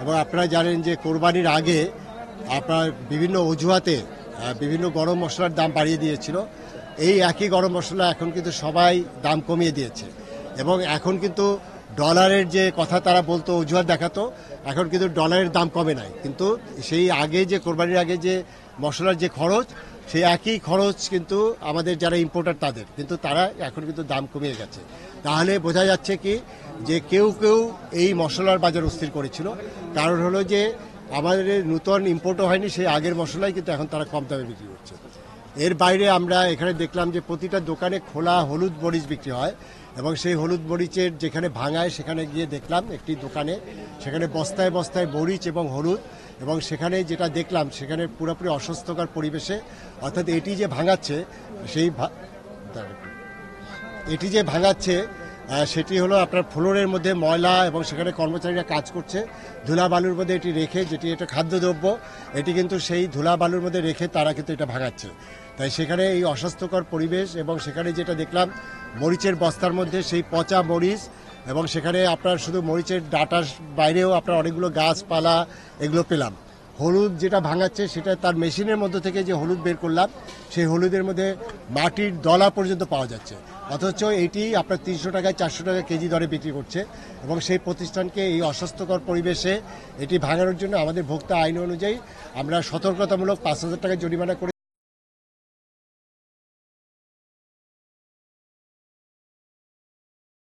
এবং আপনারা জানেন যে কোরবানির আগে আপনার বিভিন্ন অজুহাতে বিভিন্ন গরম মশলার দাম বাড়িয়ে দিয়েছিল। এই একই গরম মশলা এখন কিন্তু সবাই দাম কমিয়ে দিয়েছে এবং এখন কিন্তু ডলারের যে কথা তারা বলতো, অজুহাত দেখাতো, এখন কিন্তু ডলারের দাম কমে নাই। কিন্তু সেই আগে যে কোরবানির আগে যে মশলার যে খরচ, সেই একই খরচ কিন্তু আমাদের যারা ইম্পোর্টার তাদের, কিন্তু তারা এখন কিন্তু দাম কমিয়ে গেছে। তাহলে বোঝা যাচ্ছে কি যে কেউ কেউ এই মশলার বাজার অস্থির করেছিল। কারণ হলো যে আমাদের নতুন ইম্পোর্টও হয়নি, সেই আগের মশলাই কিন্তু এখন তারা কম দামে বিক্রি করছে। এর বাইরে আমরা এখানে দেখলাম যে প্রতিটা দোকানে খোলা হলুদ মরিচ বিক্রি হয় এবং সেই হলুদ মরিচের যেখানে ভাঙায় সেখানে গিয়ে দেখলাম একটি দোকানে, সেখানে বস্তায় বস্তায় মরিচ এবং হলুদ, এবং সেখানে যেটা দেখলাম সেখানে পুরোপুরি অস্বাস্থ্যকর পরিবেশে, অর্থাৎ এটি যে ভাঙাচ্ছে সেটি হলো আপনার ফ্লোরের মধ্যে ময়লা, এবং সেখানে কর্মচারীরা কাজ করছে ধুলা বালুর মধ্যে এটি রেখে, যেটি এটা খাদ্যদ্রব্য, এটি কিন্তু সেই ধুলা বালুর মধ্যে রেখে তারা কিন্তু এটা ভাঙাচ্ছে। তাই সেখানে এই অস্বাস্থ্যকর পরিবেশ, এবং সেখানে যেটা দেখলাম মরিচের বস্তার মধ্যে সেই পচা মরিচ, এবং সেখানে আপনার শুধু মরিচের ডাটার বাইরেও আপনার অনেকগুলো গাছপালা এগুলো পেলাম। হলুদ যেটা ভাঙাচ্ছে সেটা তার মেশিনের মধ্যে থেকে যে হলুদ বের করলাম, সেই হলুদের মধ্যে মাটির দলা পর্যন্ত পাওয়া যাচ্ছে, অথচ এটি আপনার 300 টাকায় 400 টাকা কেজি দরে বিক্রি করছে। এবং সেই প্রতিষ্ঠানকে এই অস্বাস্থ্যকর পরিবেশে এটি ভাঙানোর জন্য আমাদের ভোক্তা আইন অনুযায়ী আমরা সতর্কতামূলক 5,000 টাকা জরিমানা করে